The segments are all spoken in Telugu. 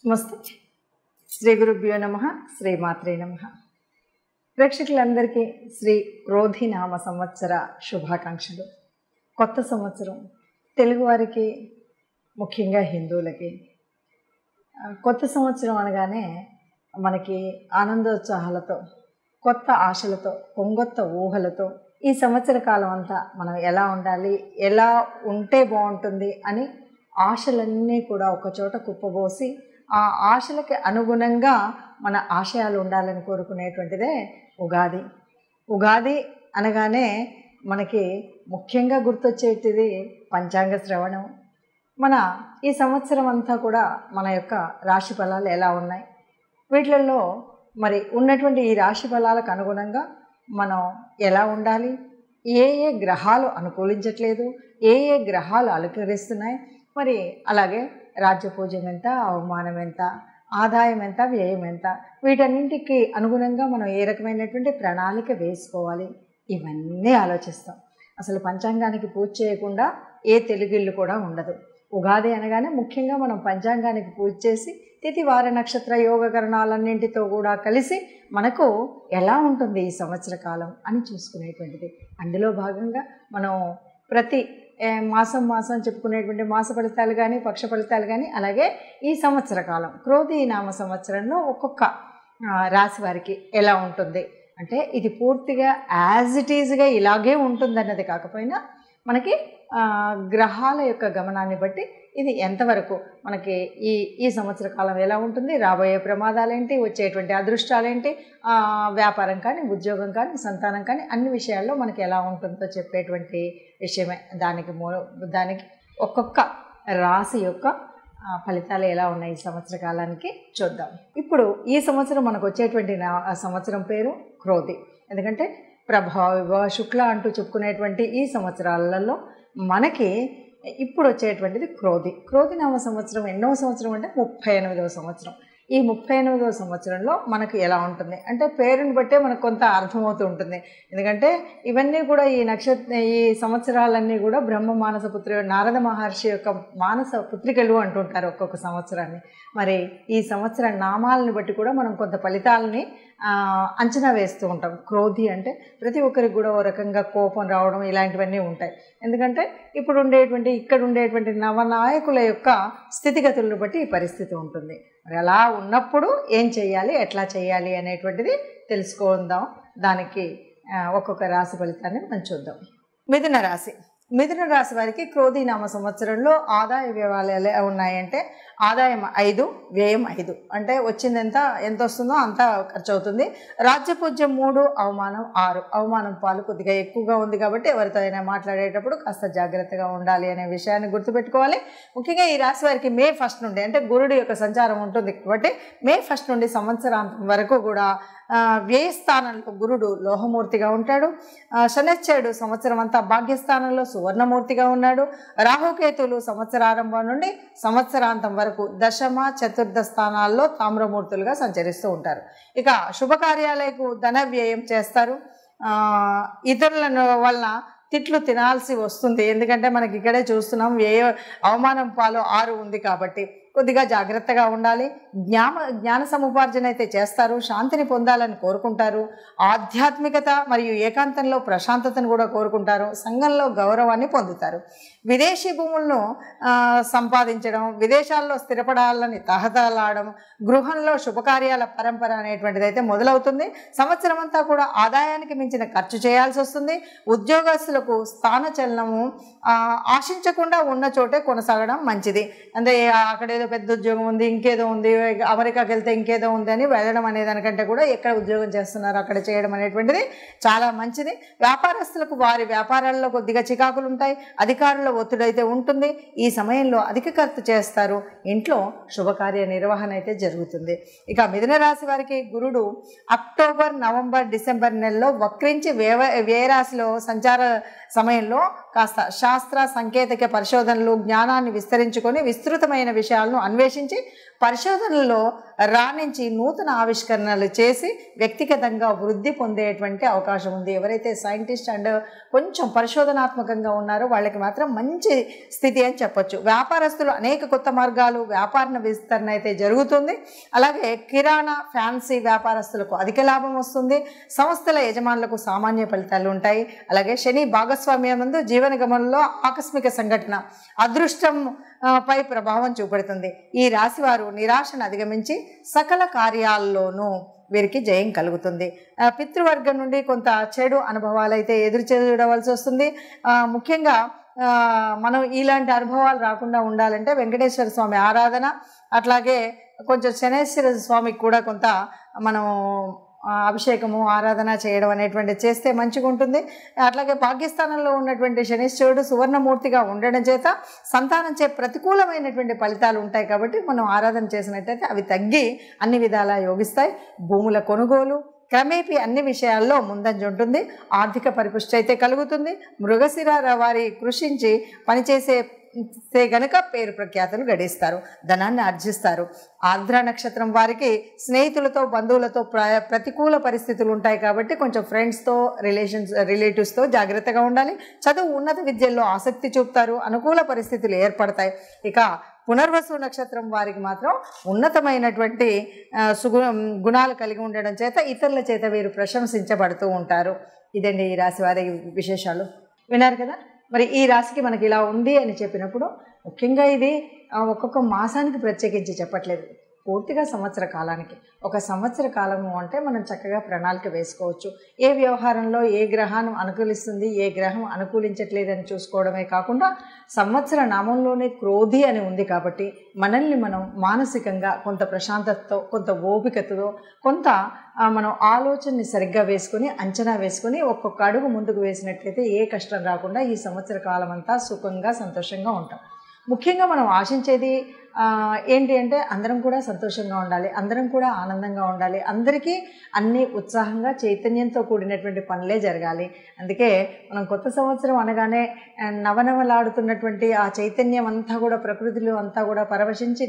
నమస్తే. శ్రీ గురుభ్యో నమః. శ్రీమాత్రే నమః. ప్రేక్షకులందరికీ శ్రీ క్రోధినామ సంవత్సర శుభాకాంక్షలు. కొత్త సంవత్సరం తెలుగువారికి, ముఖ్యంగా హిందువులకి కొత్త సంవత్సరం అనగానే మనకి ఆనందోత్సాహాలతో, కొత్త ఆశలతో, పొంగొత్త ఊహలతో ఈ సంవత్సర కాలం అంతా మనం ఎలా ఉండాలి, ఎలా ఉంటే బాగుంటుంది అని ఆశలన్నీ కూడా ఒకచోట కుప్పబోసి ఆ ఆశలకి అనుగుణంగా మన ఆశయాలు ఉండాలని కోరుకునేటువంటిదే ఉగాది. ఉగాది అనగానే మనకి ముఖ్యంగా గుర్తొచ్చేటిది పంచాంగ శ్రవణం. మన ఈ సంవత్సరం అంతా కూడా మన యొక్క రాశి ఫలాలు ఎలా ఉన్నాయి, వీటిలలో మరి ఉన్నటువంటి ఈ రాశి ఫలాలకు అనుగుణంగా మనం ఎలా ఉండాలి, ఏ ఏ గ్రహాలు అనుకూలించట్లేదు, ఏ ఏ గ్రహాలు అలంకరిస్తున్నాయి, మరి అలాగే రాజ్యపూజ్యం ఎంత, అవమానం ఎంత, ఆదాయం ఎంత, వ్యయం ఎంత, వీటన్నింటికి అనుగుణంగా మనం ఏ రకమైనటువంటి ప్రణాళిక వేసుకోవాలి, ఇవన్నీ ఆలోచిస్తాం. అసలు పంచాంగానికి పూజ చేయకుండా ఏ తెలుగిల్లు కూడా ఉండదు. ఉగాది అనగానే ముఖ్యంగా మనం పంచాంగానికి పూజ చేసి తిథి వార నక్షత్ర యోగకరణాలన్నింటితో కూడా కలిసి మనకు ఎలా ఉంటుంది ఈ సంవత్సర కాలం అని చూసుకునేటువంటిది. అందులో భాగంగా మనం ప్రతి మాసం చెప్పుకునేటువంటి మాస ఫలితాలు కానీ, పక్ష ఫలితాలు కానీ, అలాగే ఈ సంవత్సర కాలం క్రోధి నామ సంవత్సరంలో ఒక్కొక్క రాశి వారికి ఎలా ఉంటుంది అంటే ఇది పూర్తిగా యాజ్ ఇట్ ఈజ్గా ఇలాగే ఉంటుందన్నది కాకపోయినా మనకి గ్రహాల యొక్క గమనాన్ని బట్టి ఇది ఎంతవరకు మనకి ఈ సంవత్సర కాలం ఎలా ఉంటుంది, రాబోయే ప్రమాదాలేంటి, వచ్చేటువంటి అదృష్టాలేంటి, వ్యాపారం కానీ, ఉద్యోగం కానీ, సంతానం కానీ, అన్ని విషయాల్లో మనకి ఎలా ఉంటుందో చెప్పేటువంటి విషయమే. దానికి ఒక్కొక్క రాశి యొక్క ఫలితాలు ఎలా ఉన్నాయి ఈ సంవత్సర కాలానికి చూద్దాం. ఇప్పుడు ఈ సంవత్సరం మనకు వచ్చేటువంటి సంవత్సరం పేరు క్రోధి. ఎందుకంటే ప్రభావ శుక్ల అంటూ చెప్పుకునేటువంటి ఈ సంవత్సరాలలో మనకి ఇప్పుడు వచ్చేటువంటిది క్రోధి నామ సంవత్సరం. ఎన్నో సంవత్సరం అంటే 38వ సంవత్సరం. ఈ 38వ సంవత్సరంలో మనకు ఎలా ఉంటుంది అంటే పేరుని బట్టే మనకు కొంత అర్థమవుతూ ఉంటుంది. ఎందుకంటే ఇవన్నీ కూడా ఈ సంవత్సరాలన్నీ కూడా బ్రహ్మ మానస పుత్ర నారద మహర్షి యొక్క మానస పుత్రికలు అంటుంటారు ఒక్కొక్క సంవత్సరాన్ని. మరి ఈ సంవత్సర నామాలని బట్టి కూడా మనం కొంత ఫలితాలని అంచనా వేస్తూ ఉంటాం. క్రోధి అంటే ప్రతి ఒక్కరికి కూడా ఓ రకంగా కోపం రావడం ఇలాంటివన్నీ ఉంటాయి. ఎందుకంటే ఇక్కడ ఉండేటువంటి నవనాయకుల యొక్క స్థితిగతులను బట్టి ఈ పరిస్థితి ఉంటుంది. మరి అలా ఉన్నప్పుడు ఏం చేయాలి, ఎట్లా చేయాలి అనేటువంటిది తెలుసుకుందాం. దానికి ఒక్కొక్క రాశి ఫలితాన్ని మనం చూద్దాం. మిథున రాశి వారికి క్రోధి నామ సంవత్సరంలో ఆదాయ వ్యయాలు ఎలా ఉన్నాయంటే ఆదాయం 5, వ్యయం 5. అంటే వచ్చింది ఎంత వస్తుందో అంత ఖర్చు అవుతుంది. రాజ్యపూజ్యం 3, అవమానం 6. అవమానం పాలు కొద్దిగా ఎక్కువగా ఉంది కాబట్టి ఎవరితో అయినా మాట్లాడేటప్పుడు కాస్త జాగ్రత్తగా ఉండాలి అనే విషయాన్ని గుర్తుపెట్టుకోవాలి. ముఖ్యంగా ఈ రాశి వారికి మే 1 నుండి అంటే గురుడి యొక్క సంచారం ఉంటుంది కాబట్టి మే 1 నుండి సంవత్సరాంతం వరకు కూడా వ్యయస్థానంలో గురుడు లోహమూర్తిగా ఉంటాడు. శనిశ్చరుడు సంవత్సరం అంతా భాగ్యస్థానంలో సువర్ణమూర్తిగా ఉన్నాడు. రాహుకేతులు సంవత్సరారంభం నుండి సంవత్సరాంతం వరకు దశమ, చతుర్థ స్థానాల్లో తామ్రమూర్తులుగా సంచరిస్తూ ఉంటారు. ఇక శుభకార్యాలకు ధన వ్యయం చేస్తారు. ఇతరుల వలన తిట్లు తినాల్సి వస్తుంది. ఎందుకంటే మనకి ఇక్కడే చూస్తున్నాం అవమానం పాలు 6 ఉంది కాబట్టి కొద్దిగా జాగ్రత్తగా ఉండాలి. జ్ఞాన సముపార్జన అయితే చేస్తారు. శాంతిని పొందాలని కోరుకుంటారు. ఆధ్యాత్మికత మరియు ఏకాంతంలో ప్రశాంతతను కూడా కోరుకుంటారు. సంఘంలో గౌరవాన్ని పొందుతారు. విదేశీ భూములను సంపాదించడం, విదేశాల్లో స్థిరపడాలని తహతలాడడం, గృహంలో శుభకార్యాల పరంపర అనేటువంటిది అయితే మొదలవుతుంది. సంవత్సరం అంతా కూడా ఆదాయానికి మించిన ఖర్చు చేయాల్సి వస్తుంది. ఉద్యోగస్తులకు స్థానచలనము ఆశించకుండా ఉన్న చోటే కొనసాగడం మంచిది. అంటే అక్కడేదో పెద్ద ఉద్యోగం ఉంది, ఇంకేదో ఉంది, అమెరికాకి వెళ్తే ఇంకేదో ఉంది అని వెళ్ళడం అనేదానికంటే కూడా ఎక్కడ ఉద్యోగం చేస్తున్నారో అక్కడ చేయడం అనేటువంటిది చాలా మంచిది. వ్యాపారస్తులకు వారి వ్యాపారాల్లో కొద్దిగా చికాకులు ఉంటాయి. అధికారుల ఒత్తిడైతే ఉంటుంది. ఈ సమయంలో అధిక ఖర్చు చేస్తారు. ఇంట్లో శుభకార్య నిర్వహణ అయితే జరుగుతుంది. ఇక మిథున రాశి వారికి గురుడు అక్టోబర్, నవంబర్, డిసెంబర్ నెలలో వక్రించి వ్యయరాశిలో సంచార సమయంలో కాస్త శాస్త్ర సాంకేతిక పరిశోధనలు జ్ఞానాన్ని విస్తరించుకొని విస్తృతమైన విషయాలను అన్వేషించి పరిశోధనలో రాణించి నూతన ఆవిష్కరణలు చేసి వ్యక్తిగతంగా వృద్ధి పొందేటువంటి అవకాశం ఉంది. ఎవరైతే సైంటిస్ట్ అండ్ కొంచెం పరిశోధనాత్మకంగా ఉన్నారో వాళ్ళకి మాత్రం మంచి స్థితి అని చెప్పొచ్చు. వ్యాపారస్తులు అనేక కొత్త మార్గాలు వ్యాపార విస్తరణ అయితే జరుగుతుంది. అలాగే కిరాణా ఫ్యాన్సీ వ్యాపారస్తులకు అధిక లాభం వస్తుంది. సంస్థల యజమానులకు సామాన్య ఫలితాలు ఉంటాయి. అలాగే శని భాగస్వామ్యం నందు జీవన గమనంలో ఆకస్మిక సంఘటన అదృష్టం పై ప్రభావం చూపెడుతుంది. ఈ రాశి వారు నిరాశను అధిగమించి సకల కార్యాల్లోనూ వీరికి జయం కలుగుతుంది. పితృవర్గం నుండి కొంత చెడు అనుభవాలు అయితే ఎదురు చూడవలసి వస్తుంది. ముఖ్యంగా మనం ఇలాంటి అనుభవాలు రాకుండా ఉండాలంటే వెంకటేశ్వర స్వామి ఆరాధన, అట్లాగే కొంచెం శనేశ్వర స్వామికి కూడా కొంత మనం అభిషేకము ఆరాధన చేయడం అనేటువంటిది చేస్తే మంచిగా ఉంటుంది. అట్లాగే పాకిస్తాన్లో ఉన్నటువంటి శనీశ్వరుడు సువర్ణమూర్తిగా ఉండడం చేత సంతానంచే ప్రతికూలమైనటువంటి ఫలితాలు ఉంటాయి. కాబట్టి మనం ఆరాధన చేసినట్టయితే అవి తగ్గి అన్ని విధాలా యోగిస్తాయి. భూముల కొనుగోలు క్రమేపీ అన్ని విషయాల్లో ముందంజ ఉంటుంది. ఆర్థిక పరిపుష్టి అయితే కలుగుతుంది. మృగశిర వారి కృషించి పనిచేసే గనక పేరు ప్రఖ్యాతులు గడిస్తారు, ధనాన్ని ఆర్జిస్తారు. ఆర్ద్ర నక్షత్రం వారికి స్నేహితులతో బంధువులతో ప్రతికూల పరిస్థితులు ఉంటాయి. కాబట్టి కొంచెం ఫ్రెండ్స్తో రిలేటివ్స్తో జాగ్రత్తగా ఉండాలి. చదువు ఉన్నత విద్యల్లో ఆసక్తి చూపుతారు. అనుకూల పరిస్థితులు ఏర్పడతాయి. ఇక పునర్వసు నక్షత్రం వారికి మాత్రం ఉన్నతమైనటువంటి గుణాలు కలిగి ఉండడం చేత ఇతరుల చేత వీరు ప్రశంసించబడుతూ ఉంటారు. ఇదండి ఈ రాశి వారి విశేషాలు. విన్నారు కదా. మరి ఈ రాశికి మనకి ఇలా ఉంది అని చెప్పినప్పుడు ముఖ్యంగా ఇది ఒక్కొక్క మాసానికి ప్రత్యేకించి చెప్పట్లేదు, పూర్తిగా సంవత్సర కాలానికి. ఒక సంవత్సర కాలము అంటే మనం చక్కగా ప్రణాళిక వేసుకోవచ్చు. ఏ వ్యవహారంలో ఏ గ్రహాన్ని అనుకూలిస్తుంది, ఏ గ్రహం అనుకూలించట్లేదని చూసుకోవడమే కాకుండా సంవత్సర నామంలోనే క్రోధి అని ఉంది కాబట్టి మనల్ని మనం మానసికంగా కొంత ప్రశాంతతతో, కొంత ఓపికతో, కొంత మనం ఆలోచనని సరిగ్గా వేసుకొని అంచనా వేసుకొని ఒక్కొక్క అడుగు ముందుకు వేసినట్లయితే ఏ కష్టం రాకుండా ఈ సంవత్సర కాలం అంతా సుఖంగా సంతోషంగా ఉంటాం. ముఖ్యంగా మనం ఆశించేది ఏంటి అంటే అందరం కూడా సంతోషంగా ఉండాలి, అందరం కూడా ఆనందంగా ఉండాలి, అందరికీ అన్ని ఉత్సాహంగా చైతన్యంతో కూడినటువంటి పనులే జరగాలి. అందుకే మనం కొత్త సంవత్సరం అనగానే నవనవలాడుతున్నటువంటి ఆ చైతన్యం అంతా కూడా ప్రకృతిలో అంతా కూడా పరవశించి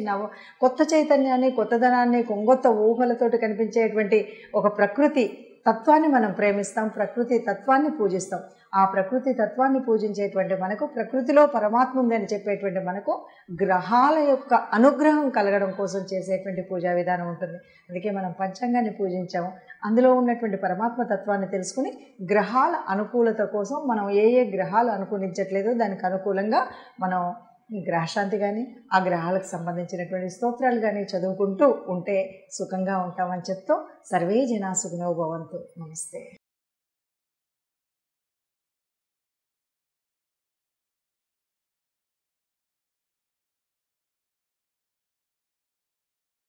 కొత్త చైతన్యాన్ని, కొత్తదనాన్ని, కొంగొత్త ఊహలతోటి కనిపించేటువంటి ఒక ప్రకృతి తత్వాన్ని మనం ప్రేమిస్తాం, ప్రకృతి తత్వాన్ని పూజిస్తాం. ఆ ప్రకృతి తత్వాన్ని పూజించేటువంటి మనకు, ప్రకృతిలో పరమాత్మ ఉందని చెప్పేటువంటి మనకు గ్రహాల యొక్క అనుగ్రహం కలగడం కోసం చేసేటువంటి పూజా విధానం ఉంటుంది. అందుకే మనం పంచాంగాన్ని పూజించాము. అందులో ఉన్నటువంటి పరమాత్మ తత్వాన్ని తెలుసుకుని గ్రహాల అనుకూలత కోసం మనం ఏ ఏ గ్రహాలు అనుకూలించట్లేదో దానికి అనుకూలంగా మనం గ్రహశాంతి కానీ ఆ గ్రహాలకు సంబంధించినటువంటి స్తోత్రాలు కానీ చదువుకుంటూ ఉంటే సుఖంగా ఉంటామని చెప్తూ సర్వే జనా సుఖినో భవంతు. నమస్తే.